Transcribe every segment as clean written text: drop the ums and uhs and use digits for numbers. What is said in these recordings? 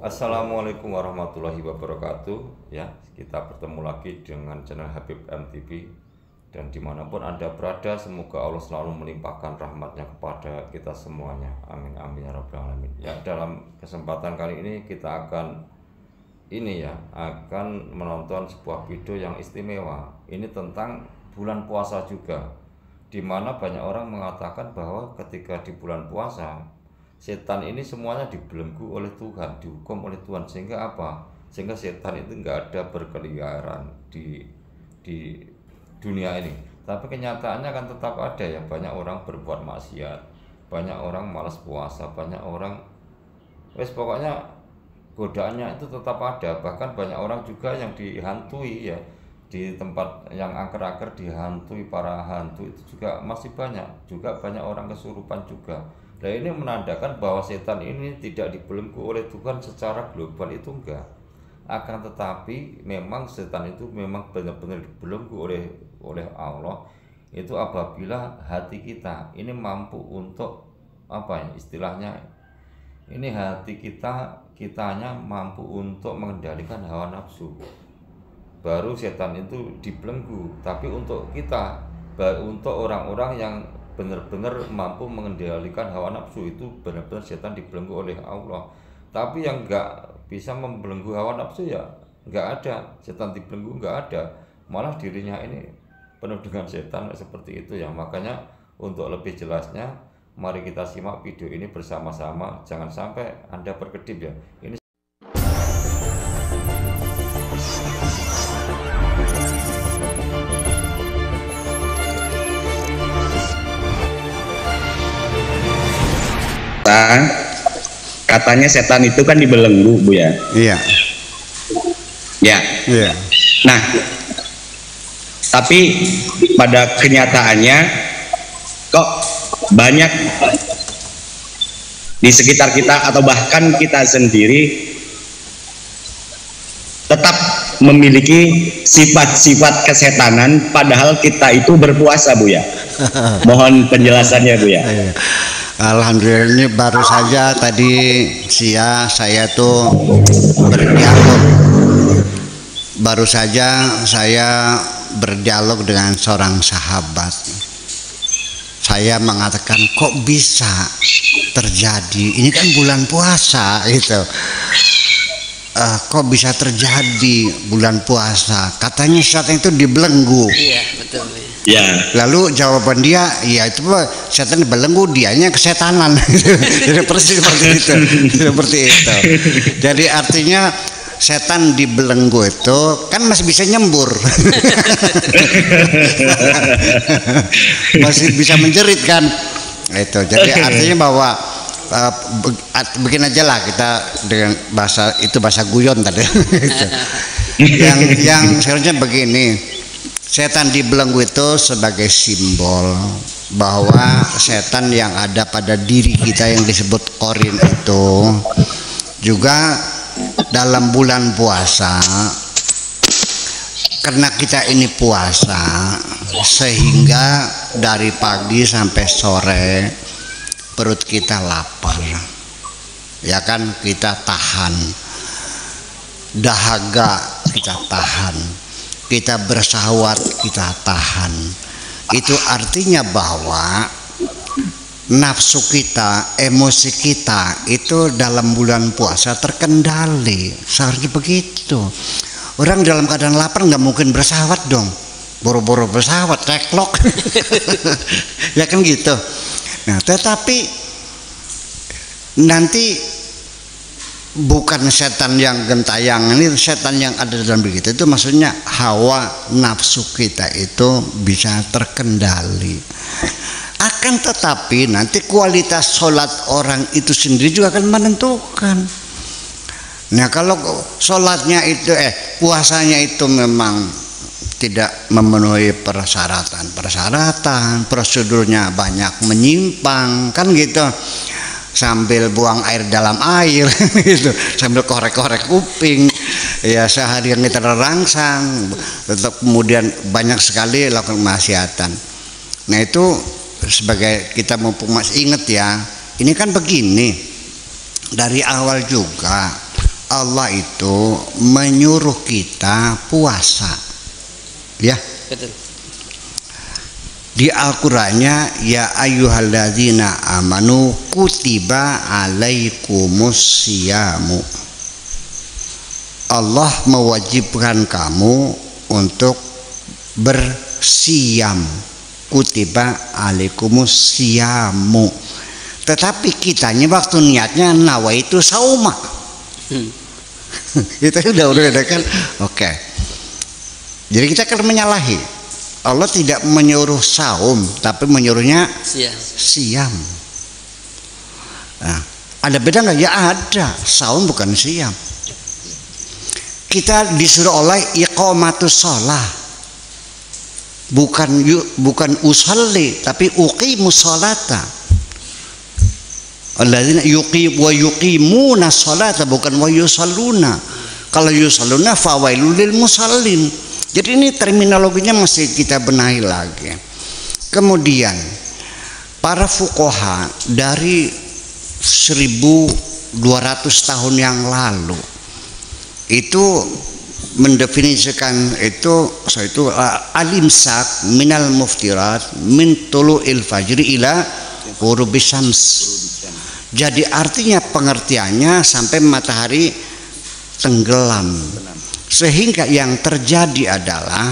Assalamualaikum warahmatullahi wabarakatuh. Ya, kita bertemu lagi dengan channel Habib MTV. Dan dimanapun Anda berada, semoga Allah selalu melimpahkan rahmatnya kepada kita semuanya. Amin amin ya rabbal alamin. Ya, dalam kesempatan kali ini kita akan menonton sebuah video yang istimewa. Ini tentang bulan puasa juga, dimana banyak orang mengatakan bahwa ketika di bulan puasa, setan ini semuanya dibelenggu oleh Tuhan, dihukum oleh Tuhan, sehingga apa? Sehingga setan itu nggak ada berkeliaran di dunia ini. Tapi kenyataannya kan tetap ada ya, banyak orang berbuat maksiat, banyak orang malas puasa, banyak orang pokoknya godaannya itu tetap ada. Bahkan banyak orang juga yang dihantui ya, di tempat yang angker-angker dihantui para hantu itu juga masih banyak. Juga banyak orang kesurupan juga. Nah, ini menandakan bahwa setan ini tidak dibelenggu oleh Tuhan secara global, itu enggak. Akan tetapi memang setan itu memang benar-benar dibelenggu oleh Allah. Itu apabila hati kita ini mampu untuk istilahnya, ini hati kitanya mampu untuk mengendalikan hawa nafsu, baru setan itu dibelenggu. Tapi untuk kita, untuk orang-orang yang benar-benar mampu mengendalikan hawa nafsu, itu benar-benar setan dibelenggu oleh Allah. Tapi yang enggak bisa membelenggu hawa nafsu ya enggak ada, setan dibelenggu enggak ada, malah dirinya ini penuh dengan setan seperti itu ya. Makanya untuk lebih jelasnya, mari kita simak video ini bersama-sama, jangan sampai Anda berkedip ya. Ini katanya setan itu kan dibelenggu, Bu ya. Iya. Ya. Iya. Nah, tapi pada kenyataannya kok banyak di sekitar kita atau bahkan kita sendiri tetap memiliki sifat-sifat kesetanan padahal kita itu berpuasa, Bu ya. Mohon penjelasannya, Bu ya. Alhamdulillah, ini baru saja tadi siang saya tuh berdialog. Baru saja saya berdialog dengan seorang sahabat. Saya mengatakan, kok bisa terjadi? Ini kan bulan puasa gitu. Kok bisa terjadi bulan puasa? Katanya setan itu dibelenggu. Iya, betul. Ya. Lalu jawaban dia, ya itu setan dibelenggu, dianya kesetanan. Jadi persis seperti itu. Seperti itu. Jadi artinya setan dibelenggu itu kan masih bisa nyembur. Masih bisa menjerit kan. Itu. Jadi artinya bahwa bikin aja lah kita dengan bahasa guyon tadi. yang seharusnya begini, setan dibelenggu itu sebagai simbol bahwa setan yang ada pada diri kita yang disebut korin itu juga dalam bulan puasa, karena kita ini puasa sehingga dari pagi sampai sore perut kita lapar, ya kan, kita tahan dahaga, kita tahan, kita bersahwat, kita tahan. Itu artinya bahwa nafsu kita, emosi kita itu dalam bulan puasa terkendali. Seharusnya begitu. Orang dalam keadaan lapar nggak mungkin bersahwat dong, boro-boro bersahwat, teklok. Ya kan gitu. Nah, tetapi nanti bukan setan yang gentayangan, ini setan yang ada dalam diri kita itu, maksudnya hawa nafsu kita itu bisa terkendali. Akan tetapi nanti kualitas sholat orang itu sendiri juga akan menentukan. Nah, kalau sholatnya itu puasanya itu memang tidak memenuhi persyaratan, prosedurnya banyak menyimpang kan gitu, sambil buang air dalam air gitu, sambil korek-korek kuping ya, seharian kita terangsang, tetap kemudian banyak sekali lakukan kemaksiatan. Nah, itu sebagai kita mumpung masih ingat ya, ini kan begini, dari awal juga Allah itu menyuruh kita puasa. Ya. Betul. Di Al-Qur'annya ya ayyuhalladzina amanu kutiba alaikumusyamu. Allah mewajibkan kamu untuk bersiam. Kutiba alaikumusyamu. Tetapi kitanya waktu niatnya nawaitu sauma. Kita udah kan. Oke. Jadi kita kan menyalahi. Allah tidak menyuruh saum, tapi menyuruhnya siam. Nah, ada beda nggak? Ya ada. Saum bukan siam. Kita disuruh Allah iqamatus shalah. Bukan usalli, tapi uqimus sholata. Alladzina yuqimuna sholata, bukan wa yusalluna. Kalau yusalluna fawailul lil musallin. Jadi ini terminologinya masih kita benahi lagi. Kemudian para fuqaha dari 1200 tahun yang lalu itu mendefinisikan itu al-imsak minal muftirat min tulu'il fajri ila ghurubis syams. Jadi artinya pengertiannya sampai matahari tenggelam. Sehingga yang terjadi adalah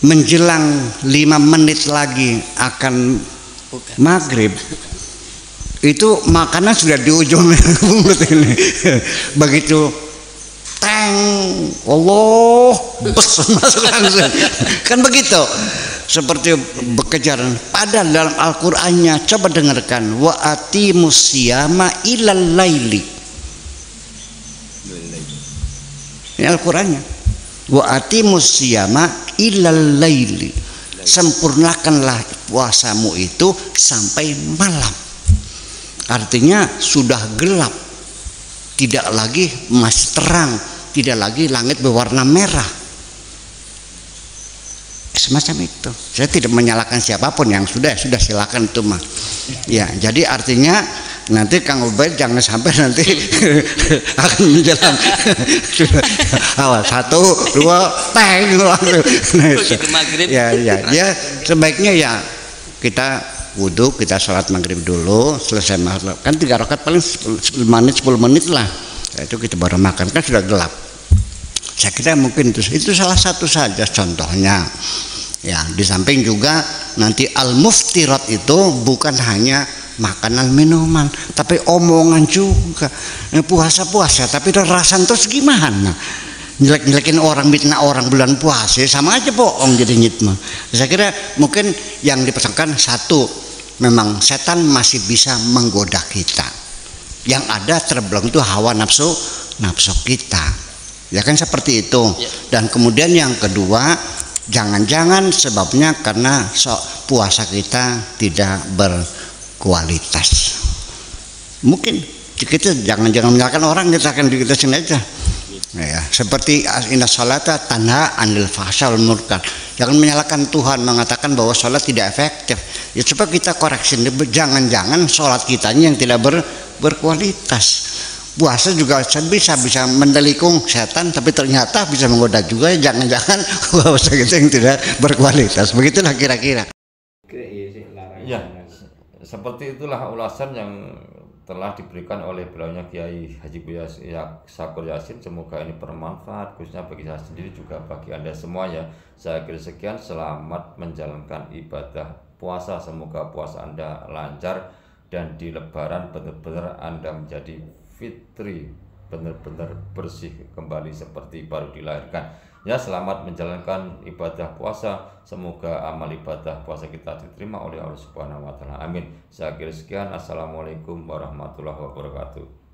menjelang 5 menit lagi akan maghrib, itu makanan sudah di ujung mulut ini. Begitu teng, Allah masuk langsung. Kan begitu. Seperti bekejaran. Padahal dalam Al-Qur'annya coba dengarkan, wa atimus siyama ilal laili. Ini Al-Qur'annya. Wa atimus siyama ilal laili. Sempurnakanlah puasamu itu sampai malam. Artinya sudah gelap. Tidak lagi masih terang, tidak lagi langit berwarna merah. Semacam itu. Saya tidak menyalahkan siapapun, yang sudah silakan itu mah. Ya, jadi artinya nanti Kang Ubaid jangan sampai nanti akan menjelang awal 1, 2 teng ya sebaiknya ya kita wudhu, kita sholat maghrib dulu, selesai maghrib kan 3 rakaat paling 10 menit lah, itu kita baru makan, kan sudah gelap. Saya kira mungkin itu salah satu saja contohnya. Ya, di samping juga nanti al-muftirat itu bukan hanya makanan minuman, tapi omongan juga. Puasa tapi rasan terus gimana? Jelek-jelekin orang, mitnah orang bulan puasa, sama aja bohong jadi nyitma. Saya kira mungkin yang dipesankan satu, memang setan masih bisa menggoda kita. Yang ada terbelang itu hawa nafsu kita. Ya kan seperti itu. Dan kemudian yang kedua, jangan-jangan sebabnya karena puasa kita tidak berkualitas. Mungkin kita jangan menyalahkan orang, kita akan kita sini aja. Ya, seperti inna sholata tanha anil fahsya wal munkar. Jangan menyalahkan Tuhan mengatakan bahwa sholat tidak efektif. Ya coba kita koreksi, jangan-jangan sholat kitanya yang tidak berkualitas. Puasa juga bisa mendelikung setan, tapi ternyata bisa menggoda juga. Jangan-jangan puasa kita yang tidak berkualitas. Begitulah kira-kira. Ya, seperti itulah ulasan yang telah diberikan oleh beliaunya Kiai Haji Buya Syakur Yasin. Semoga ini bermanfaat khususnya bagi saya sendiri, juga bagi Anda semua ya. Saya kira sekian, selamat menjalankan ibadah puasa. Semoga puasa Anda lancar dan di Lebaran benar-benar Anda menjadi fitri, benar-benar bersih kembali seperti baru dilahirkan. Ya, selamat menjalankan ibadah puasa. Semoga amal ibadah puasa kita diterima oleh Allah Subhanahu wa taala. Amin. Saya kira sekian. Assalamualaikum warahmatullahi wabarakatuh.